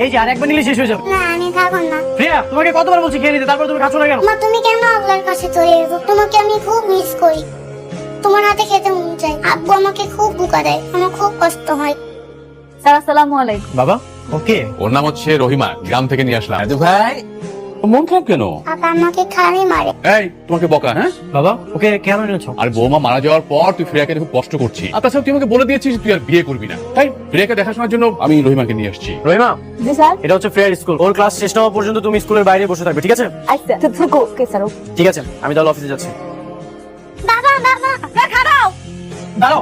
এই যে আর একবার নিলে শেষ হয়ে যাবে। না আমি খাবো না। প্রিয়া তোমাকে কতবার বলছি খেয়ে নিতে, তারপর তুমি খাচ্ছ না কেন? মা তুমি কেন আব্বার কাছে চলে গেছো? তোমাকে আমি খুব মিস করি, তোমার হাতে খেতে মন চাই। আব্বু আমাকে খুব বোকা দেয়, আমার খুব কষ্ট হয়। স্যার আসসালামু আলাইকুম। বাবা ওকে ওর নাম হচ্ছে রহিমা, গ্রাম থেকে নিয়ে আসলাম। ভাই মন খারাপ কেন? পাপা আমাকে খালি মারে। এই তোমাকে বকা? হ্যাঁ বাবা ওকে কেন এনেছো? আর বৌমা মারা যাওয়ার পর তুই ফ্রিয়াকে খুব কষ্ট করছিস, আর তাছাড়া তুই আমাকে বলে দিয়েছিস তুই আর বিয়ে করবি না, তাই ফ্রিয়াকে দেখাশোনার জন্য আমি রহিমাকে নিয়ে আসছি। রহিমা জি স্যার। এটা হচ্ছে ফ্রেয়ার স্কুল, ওর ক্লাস শেষ না হওয়া পর্যন্ত তুমি স্কুলের বাইরে বসে থাকবে, ঠিক আছে? আচ্ছা থাকো। Okay sir. ঠিক আছে আমি তাহলে অফিসে যাচ্ছি। বাবা বাবা খারাপ। দাঁড়াও,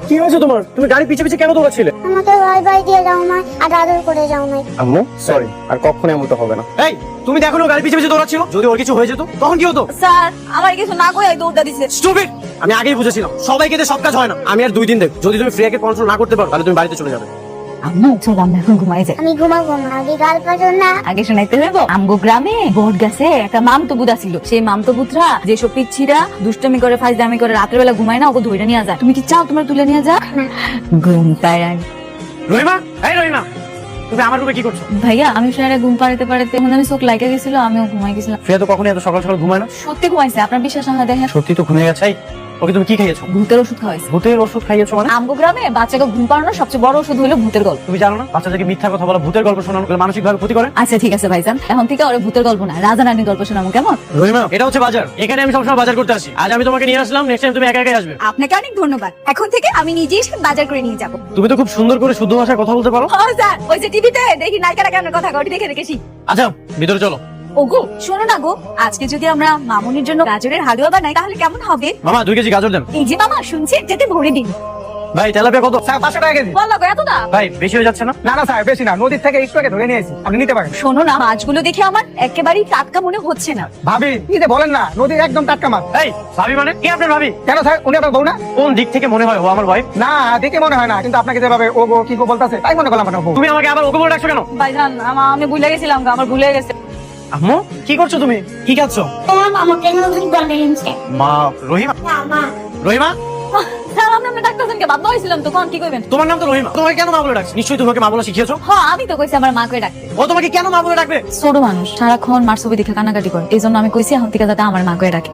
কি হয়েছে তোমার? তুমি গাড়ি পিছে পিছে কেন দৌড়াচ্ছিলে? আমাকে বাই বাই দিয়ে যাও না, আর আদর করে যাও না। আম্মু সরি, আর কখনো এমন তো হবে না। এই তুমি দেখো না গাড়ি পিছে পিছে দৌড়াচ্ছিল, যদি ওর কিছু হয়ে যেত তখন কি হতো? স্যার আমার কিছু না কই দৌড়টা দিছে। স্টুপিড! আমি আগেই বুঝেছিলাম সবাইকে দিয়ে সব কাজ হয় না। আমি আর 2 দিন দেখ, যদি তুমি ফ্রিয়াকে কন্ট্রোল না করতে পারো তাহলে তুমি বাড়িতে চলে যাবে। আম্মু চল আমরা এখন ঘুমাই যাই। আমি ঘুমাবো না, আগে গাল পাজো না। আগে শোনাইতে হইব, আমগো গ্রামে বট গাছে একটা মামতো বুদা ছিল। সেই মামতো পুত্রা যেসব পিচ্ছিরা দুষ্টমি করে ফাইজদামি করে রাতের বেলা ঘুমায় না, ওকে ধরে নিয়ে যায়। তুমি কি চাও তোমার তুলে নিয়ে যা? ঘুম পাড়ায় রহিমা, এই রহিমা তুমি আমার রুমে কি করছো? ভাইয়া আমি সারা ঘুম পাড়াতে পাড়াতে মনে আমি চোখ লাইকা গেছিল, আমিও ঘুমাই গেছিলাম। ফ্রিয়া তো কখনোই এত সকাল সকাল ঘুমায় না। সত্যি ঘুমাইছে, আপনার বিশ্বাস না হয় দেখেন। সত্যি তো ঘুমিয়ে গেছে। এই, ওকে তুমি কি খাইয়েছো? ভূতের ওষুধ খাওয়াইছে। ভূতের ওষুধ খাইয়েছো মানে? আমগো গ্রামে বাচ্চাকে ঘুম পাড়ানোর সবচেয়ে বড় ওষুধ হলো ভূতের গল্প। তুমি জানো না বাচ্চাদেরকে মিথ্যা কথা বলা, ভূতের গল্প শোনানো মানসিক ভাবে ক্ষতি করে? আচ্ছা ঠিক আছে ভাইজান, এখন থেকে ওরে ভূতের গল্প না রাজা রানীর গল্প শোনাবো, কেমন? রহিমা এটা হচ্ছে বাজার, এখানে আমি সবসময় বাজার করতে আসি। আজ আমি তোমাকে নিয়ে আসলাম, নেক্সট টাইম তুমি একা একাই আসবে। আপনাকে অনেক ধন্যবাদ। এখন থেকে আমি নিজেই বাজার করে নিয়ে যাবো। তুমি তো খুব সুন্দর করে শুদ্ধ ভাষায় কথা বলতে পারো। স্যার ওই যে টিভিতে দেখি নায়িকারা কেমন কথা কয় দেখে রেখেছি। আচ্ছা ভিতরে চলো। ওগো শোনো না গো, আজকে যদি আমরা মামুনির জন্য গাজরের হালুয়া বানাই তাহলে কেমন হবে? মামা 2 কেজি গাজর দেন। এই যে মামা শুনছি যেতে ভরে দিন। ভাই তেলাপিয়া কত? স্যার 500 টাকা কেজি। বল লাগো এত না। ভাই বেশি হয়ে যাচ্ছে না? না না স্যার বেশি না, নদীর থেকে একটু আগে ধরে নিয়েছি, আপনি নিতে পারেন। শোনো না, মাছগুলো দেখে আমার একেবারেই টাটকা মনে হচ্ছে না। ভাবি কি যে বলেন না, নদীর একদম টাটকা মাছ। এই ভাবি মানে কি? আপনার ভাবি? কেন স্যার, উনি আপনার বউ না? কোন দিক থেকে মনে হয় ও আমার ওয়াইফ? না দেখে মনে হয় না, কিন্তু আপনাকে যেভাবে ও গো কি গো বলতাছে তাই মনে করলাম আপনার বউ। তুমি আমাকে আবার ওকে বলে ডাকছো কেন? ভাইজান আমি ভুলে গেছিলাম, আমার ভুলে গেছে। আম্মু কি করছো তুমি? কি খাচ্ছো? তোমার আমাকে নতুন বানিয়েছে। মা রহিমা, মামা রহিমা স্যার আমি আপনার ডাক্তারকে বাধ্য হয়েছিলাম, তো কোন কি কইবেন? তোমার নাম তো রহিমা, তোমাকে কেন মা বলে ডাকছে? নিশ্চয়ই তোমাকে মা বলা শিখিয়েছো। হ্যাঁ আমি তো কইছি আমার মাকে ডাকতে। ও তোমাকে কেন মা বলে ডাকবে? ছোট মানুষ সারাক্ষণ মার ছবি দেখে কান্নাকাটি করে, এই জন্য আমি কইছি এখন থেকে যাতে আমার মাকে ডাকে।